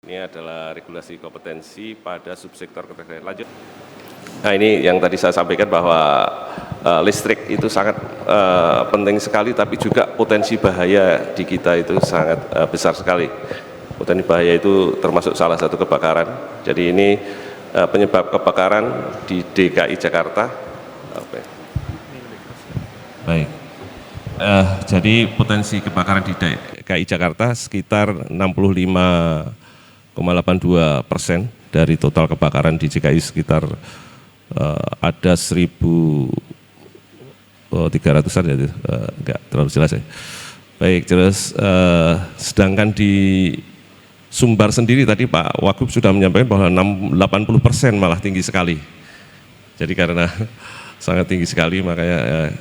Ini adalah regulasi kompetensi pada subsektor keterkaitan. Lanjut. Nah, ini yang tadi saya sampaikan bahwa listrik itu sangat penting sekali, tapi juga potensi bahaya di kita itu sangat besar sekali. Potensi bahaya itu termasuk salah satu kebakaran. Jadi ini penyebab kebakaran di DKI Jakarta. Baik. Jadi potensi kebakaran di DKI Jakarta sekitar 65,82% dari total kebakaran di DKI, sekitar ada 1.300-an ya, enggak terlalu jelas ya. Baik, terus sedangkan di Sumbar sendiri tadi Pak Wagub sudah menyampaikan bahwa 80% malah tinggi sekali. Jadi karena sangat tinggi sekali, makanya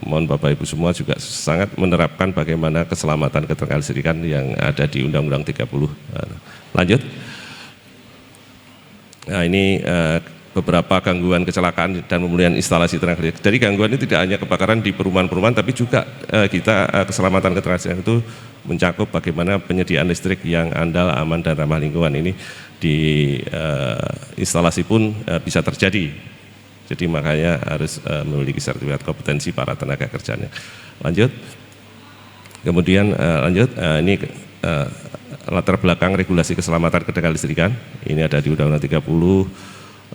mohon Bapak Ibu semua juga sangat menerapkan bagaimana keselamatan keterkaitan yang ada di Undang-Undang 30. Lanjut. Nah, ini beberapa gangguan kecelakaan dan pemulihan instalasi tenaga listrik. Jadi gangguan ini tidak hanya kebakaran di perumahan-perumahan, tapi juga kita keselamatan keterkaitan itu mencakup bagaimana penyediaan listrik yang andal, aman, dan ramah lingkungan. Ini di instalasi pun bisa terjadi. Jadi makanya harus memiliki sertifikat kompetensi para tenaga kerjanya. Lanjut. Kemudian lanjut, ini latar belakang regulasi keselamatan ketenaga listrikan. Ini ada di Undang-Undang 30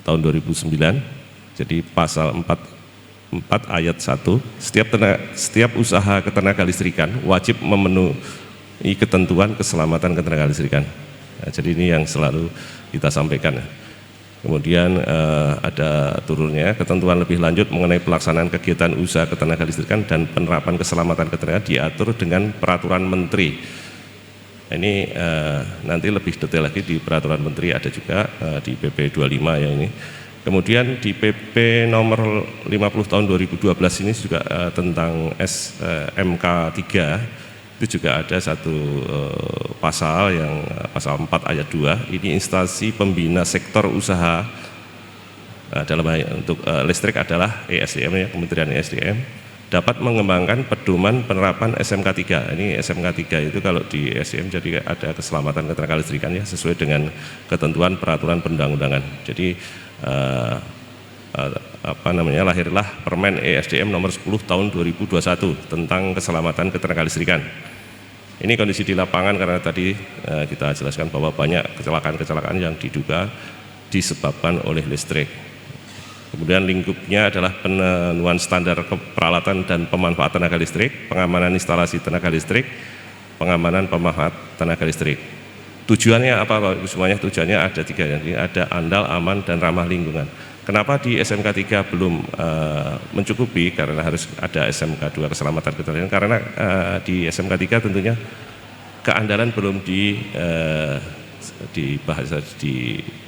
tahun 2009. Jadi pasal 4 ayat 1, setiap usaha ketenaga listrikan wajib memenuhi ketentuan keselamatan ketenaga listrikan. Nah, jadi ini yang selalu kita sampaikan. Kemudian ada turunnya ketentuan lebih lanjut mengenai pelaksanaan kegiatan usaha ketenaga listrikan dan penerapan keselamatan ketenaga diatur dengan peraturan menteri. Ini nanti lebih detail lagi di peraturan menteri, ada juga di PP 25 ya ini. Kemudian di PP nomor 50 tahun 2012 ini juga tentang SMK 3, itu juga ada satu pasal yang pasal 4 ayat 2, ini instansi pembina sektor usaha dalam untuk listrik adalah ESDM ya, Kementerian ESDM, dapat mengembangkan pedoman penerapan SMK 3. Ini SMK 3 itu kalau di ESDM jadi ada keselamatan ketenaga listrikan ya, sesuai dengan ketentuan peraturan perundang-undangan. Jadi lahirlah Permen ESDM nomor 10 tahun 2021 tentang keselamatan ketenaga listrikan. Ini kondisi di lapangan karena tadi kita jelaskan bahwa banyak kecelakaan-kecelakaan yang diduga disebabkan oleh listrik. Kemudian lingkupnya adalah pemenuhan standar peralatan dan pemanfaatan tenaga listrik, pengamanan instalasi tenaga listrik, pengamanan pemanfaat tenaga listrik. Tujuannya apa Bapak Ibu semuanya? Tujuannya ada 3, jadi ada andal, aman, dan ramah lingkungan. Kenapa di SMK 3 belum mencukupi? Karena harus ada SMK 2 keselamatan keterkaitan. Karena di SMK 3 tentunya keandalan belum dibahas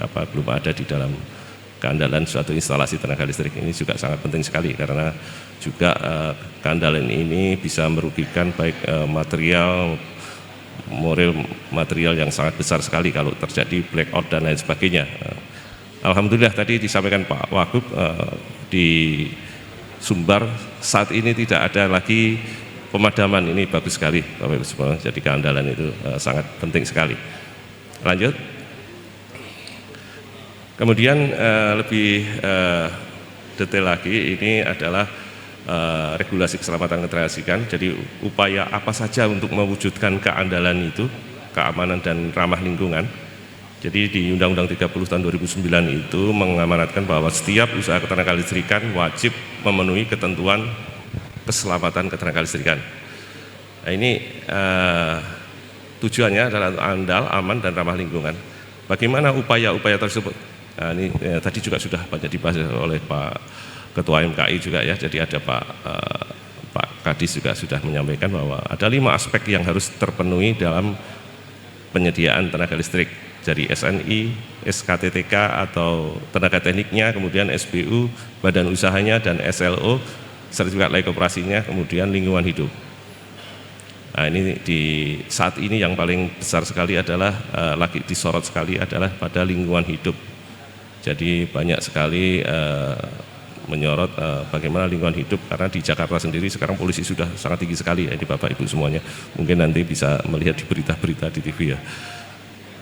belum ada di dalam keandalan suatu instalasi tenaga listrik. Ini juga sangat penting sekali karena juga keandalan ini bisa merugikan baik material, moral material yang sangat besar sekali kalau terjadi blackout dan lain sebagainya. Alhamdulillah tadi disampaikan Pak Wagub di Sumbar saat ini tidak ada lagi pemadaman. Ini bagus sekali Bapak Ibu semua. Jadi keandalan itu sangat penting sekali. Lanjut. Kemudian lebih detail lagi, ini adalah regulasi keselamatan keterkaitan. Jadi upaya apa saja untuk mewujudkan keandalan itu, keamanan dan ramah lingkungan. Jadi di Undang-Undang 30 tahun 2009 itu mengamanatkan bahwa setiap usaha ketenaga listrikan wajib memenuhi ketentuan keselamatan ketenaga listrikan. Nah, ini tujuannya adalah andal, aman, dan ramah lingkungan. Bagaimana upaya-upaya tersebut? Nah, ini tadi juga sudah banyak dibahas oleh Pak Ketua MKI juga ya. Jadi ada Pak Kadis juga sudah menyampaikan bahwa ada 5 aspek yang harus terpenuhi dalam penyediaan tenaga listrik. Jadi SNI, SKTTK atau tenaga tekniknya, kemudian SBU, badan usahanya, dan SLO, sertifikat layak operasinya, kemudian lingkungan hidup. Nah, ini di saat ini yang paling besar sekali adalah lagi disorot sekali adalah pada lingkungan hidup. Jadi banyak sekali menyorot bagaimana lingkungan hidup, karena di Jakarta sendiri sekarang polusi sudah sangat tinggi sekali ya, ini Bapak Ibu semuanya mungkin nanti bisa melihat di berita-berita di TV ya.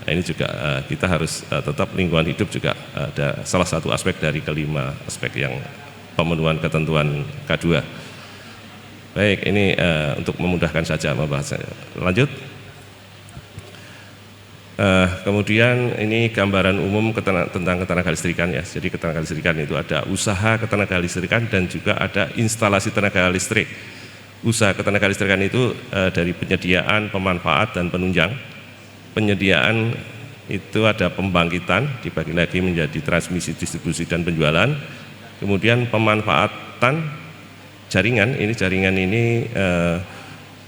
Nah, ini juga kita harus tetap lingkungan hidup juga ada salah satu aspek dari kelima aspek yang pemenuhan ketentuan K2. Baik, ini untuk memudahkan saja membahasnya. Lanjut. Kemudian ini gambaran umum tentang ketenaga listrikan ya. Jadi ketenaga listrikan itu ada usaha ketenaga listrikan dan juga ada instalasi tenaga listrik. Usaha ketenaga listrikan itu dari penyediaan, pemanfaat, dan penunjang. Penyediaan itu ada pembangkitan, dibagi lagi menjadi transmisi, distribusi, dan penjualan. Kemudian pemanfaatan jaringan ini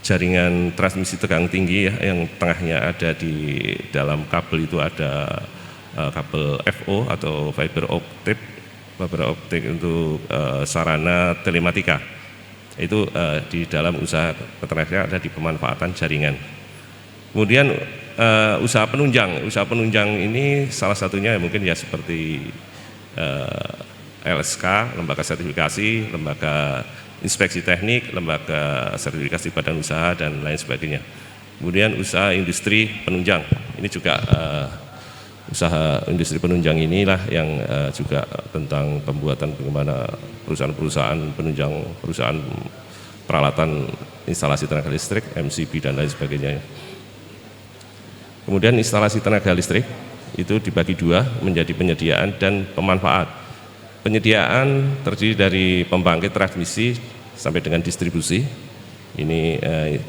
jaringan transmisi tegangan tinggi ya, yang tengahnya ada di dalam kabel itu ada kabel FO atau fiber optik untuk sarana telematika. Itu di dalam usaha ketenaga ada di pemanfaatan jaringan. Kemudian usaha penunjang ini salah satunya mungkin ya seperti LSK, lembaga sertifikasi, lembaga inspeksi teknik, lembaga sertifikasi badan usaha, dan lain sebagainya. Kemudian usaha industri penunjang, ini juga usaha industri penunjang inilah yang juga tentang pembuatan bagaimana perusahaan-perusahaan penunjang, perusahaan peralatan instalasi tenaga listrik, MCB, dan lain sebagainya. Kemudian instalasi tenaga listrik itu dibagi dua menjadi penyediaan dan pemanfaat. Penyediaan terdiri dari pembangkit transmisi sampai dengan distribusi, ini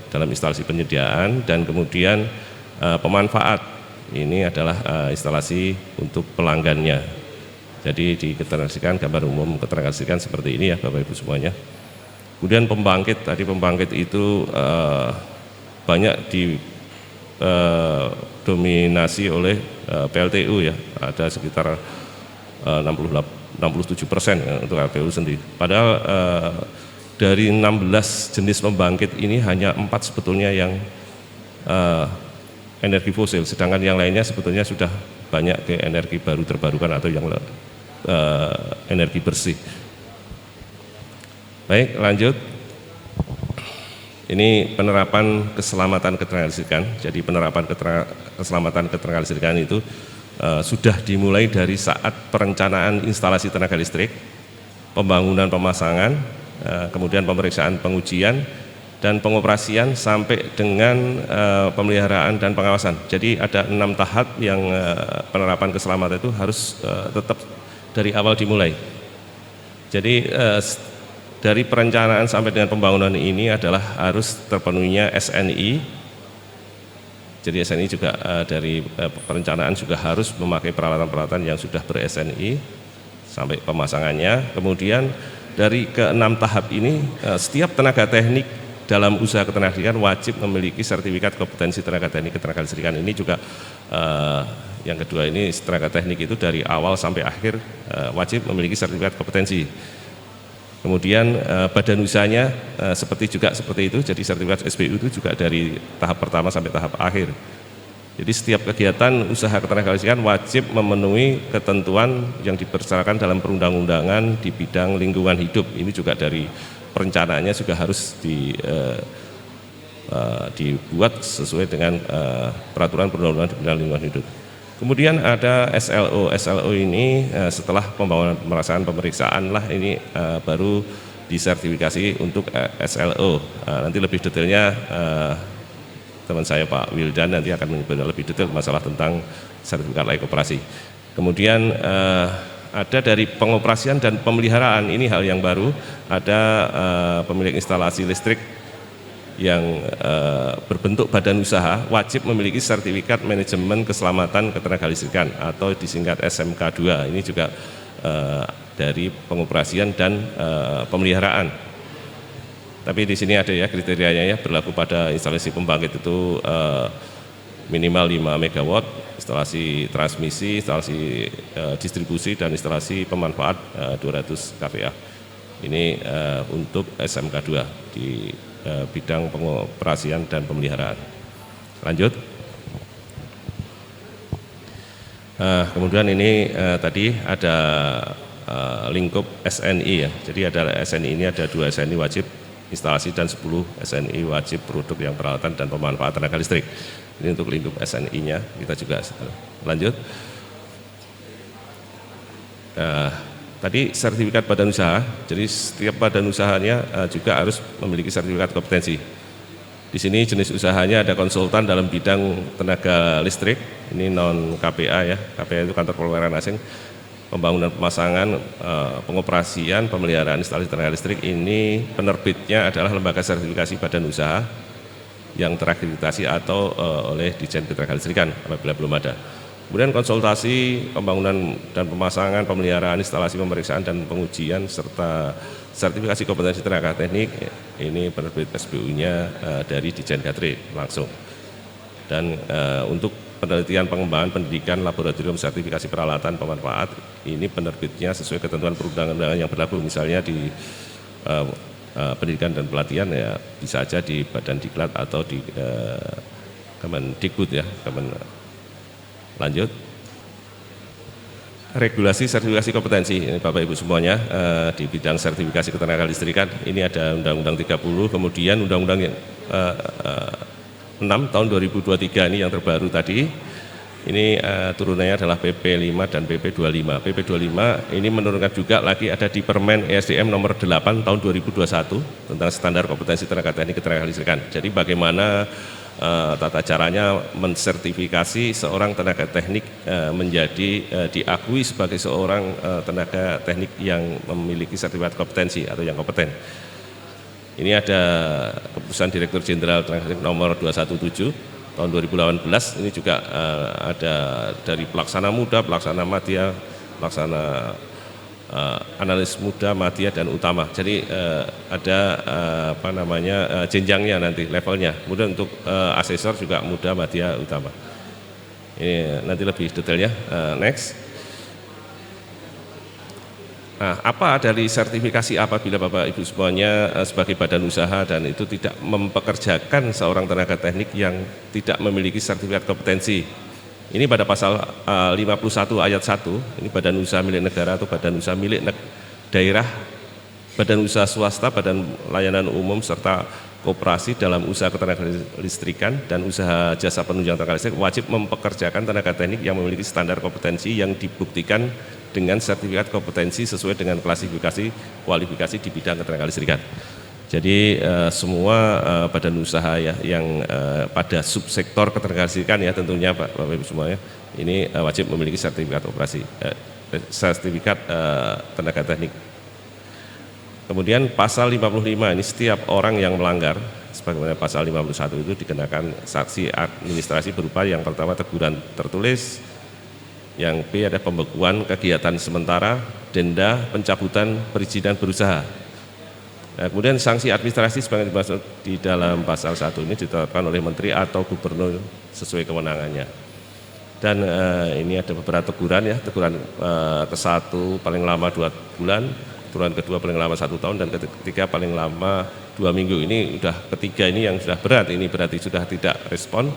dalam instalasi penyediaan, dan kemudian pemanfaat, ini adalah instalasi untuk pelanggannya. Jadi di ketenaga listrikan, gambar umum ketenaga listrikan seperti ini ya Bapak Ibu semuanya. Kemudian pembangkit, tadi pembangkit itu banyak dominasi oleh PLTU ya, ada sekitar 67% untuk PLTU sendiri. Padahal dari 16 jenis pembangkit ini hanya 4 sebetulnya yang energi fosil, sedangkan yang lainnya sebetulnya sudah banyak ke energi baru terbarukan atau yang energi bersih. Baik, lanjut. Ini penerapan keselamatan ketenaga listrikan. Jadi penerapan keselamatan ketenaga listrikan itu sudah dimulai dari saat perencanaan instalasi tenaga listrik, pembangunan pemasangan, kemudian pemeriksaan pengujian, dan pengoperasian sampai dengan pemeliharaan dan pengawasan. Jadi ada 6 tahap yang penerapan keselamatan itu harus tetap dari awal dimulai. Jadi dari perencanaan sampai dengan pembangunan ini adalah harus terpenuhinya SNI. Jadi SNI juga dari perencanaan juga harus memakai peralatan-peralatan yang sudah ber-SNI sampai pemasangannya. Kemudian dari ke-6 tahap ini setiap tenaga teknik dalam usaha ketenaga listrikan wajib memiliki sertifikat kompetensi tenaga teknik ketenaga listrikan. Ini juga yang kedua, ini tenaga teknik itu dari awal sampai akhir wajib memiliki sertifikat kompetensi. Kemudian badan usahanya seperti itu, jadi sertifikat SBU itu juga dari tahap pertama sampai tahap akhir. Jadi setiap kegiatan usaha ketenaga listrikan wajib memenuhi ketentuan yang dipersyaratkan dalam perundang-undangan di bidang lingkungan hidup. Ini juga dari perencanaannya juga harus dibuat sesuai dengan peraturan perundang-undangan di bidang lingkungan hidup. Kemudian ada SLO. SLO ini setelah pembangunan pemeriksaan lah ini baru disertifikasi untuk SLO. Nanti lebih detailnya teman saya Pak Wildan nanti akan menyebutkan lebih detail masalah tentang sertifikat layak operasi. Kemudian ada dari pengoperasian dan pemeliharaan, ini hal yang baru. Ada pemilik instalasi listrik yang berbentuk badan usaha wajib memiliki sertifikat manajemen keselamatan ketenaga listrikan atau disingkat SMK2. Ini juga dari pengoperasian dan pemeliharaan. Tapi di sini ada ya kriterianya ya, berlaku pada instalasi pembangkit itu minimal 5 MW, instalasi transmisi, instalasi distribusi, dan instalasi pemanfaat 200 kVA. Ini untuk SMK2 di bidang pengoperasian dan pemeliharaan. Lanjut. Kemudian ini tadi ada lingkup SNI ya. Jadi ada SNI ini ada 2 SNI wajib instalasi dan 10 SNI wajib produk yang peralatan dan pemanfaatan tenaga listrik. Ini untuk lingkup SNI-nya kita juga lanjut. Tadi sertifikat badan usaha, jadi setiap badan usahanya juga harus memiliki sertifikat kompetensi. Di sini jenis usahanya ada konsultan dalam bidang tenaga listrik, ini non KPA ya, KPA itu kantor pelayanan asing, pembangunan pemasangan, pengoperasian, pemeliharaan instalasi tenaga listrik. Ini penerbitnya adalah lembaga sertifikasi badan usaha yang terakreditasi atau oleh Ditjen Ketenagalistrikan apabila belum ada. Kemudian konsultasi, pembangunan dan pemasangan, pemeliharaan, instalasi, pemeriksaan dan pengujian serta sertifikasi kompetensi tenaga teknik, ini penerbit SBU-nya dari Ditjen Gatre langsung. Dan untuk penelitian pengembangan pendidikan laboratorium sertifikasi peralatan pemanfaat, ini penerbitnya sesuai ketentuan perundang-undangan yang berlaku, misalnya di pendidikan dan pelatihan ya bisa aja di Badan Diklat atau di Kemendikbud ya. Lanjut. Regulasi sertifikasi kompetensi, ini Bapak Ibu semuanya di bidang sertifikasi ketenagalistrikan, ini ada Undang-Undang 30, kemudian Undang-Undang 6 tahun 2023 ini yang terbaru tadi, ini turunannya adalah PP 5 dan PP 25. PP 25 ini menurunkan juga lagi ada di Permen ESDM nomor 8 tahun 2021 tentang standar kompetensi tenaga teknik ketenagalistrikan. Jadi bagaimana tata caranya mensertifikasi seorang tenaga teknik menjadi diakui sebagai seorang tenaga teknik yang memiliki sertifikat kompetensi atau yang kompeten. Ini ada keputusan Direktur Jenderal Tenaga Listrik nomor 217 tahun 2018, ini juga ada dari pelaksana muda, pelaksana madya, pelaksana analis muda, madya dan utama. Jadi ada jenjangnya nanti levelnya. Kemudian untuk asesor juga muda, madya, utama. Ini nanti lebih detailnya. Next. Nah, apa dari sertifikasi apabila Bapak Ibu semuanya sebagai badan usaha dan itu tidak mempekerjakan seorang tenaga teknik yang tidak memiliki sertifikat kompetensi. Ini pada pasal 51 ayat 1, ini badan usaha milik negara atau badan usaha milik daerah, badan usaha swasta, badan layanan umum serta koperasi dalam usaha ketenagalistrikan dan usaha jasa penunjang tenaga listrik wajib mempekerjakan tenaga teknik yang memiliki standar kompetensi yang dibuktikan dengan sertifikat kompetensi sesuai dengan klasifikasi kualifikasi di bidang ketenagalistrikan. Jadi semua badan usaha ya yang pada subsektor ketenagalistrikan ya tentunya Bapak Ibu semuanya ini wajib memiliki sertifikat operasi, sertifikat tenaga teknik. Kemudian pasal 55 ini setiap orang yang melanggar sebagaimana pasal 51 itu dikenakan sanksi administrasi berupa yang pertama teguran tertulis, yang B ada pembekuan kegiatan sementara, denda, pencabutan perizinan berusaha. Nah, kemudian sanksi administrasi sebagai dimaksud di dalam pasal 1 ini ditetapkan oleh Menteri atau Gubernur sesuai kewenangannya. Dan ini ada beberapa teguran ya, teguran ke-1 paling lama 2 bulan, teguran kedua paling lama 1 tahun, dan ketiga paling lama 2 minggu. Ini sudah ketiga ini yang sudah berat, ini berarti sudah tidak respon.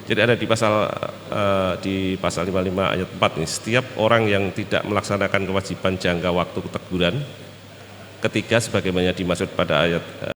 Jadi ada di pasal 55 ayat 4 nih, setiap orang yang tidak melaksanakan kewajiban jangka waktu teguran ketiga sebagaimana dimaksud pada ayat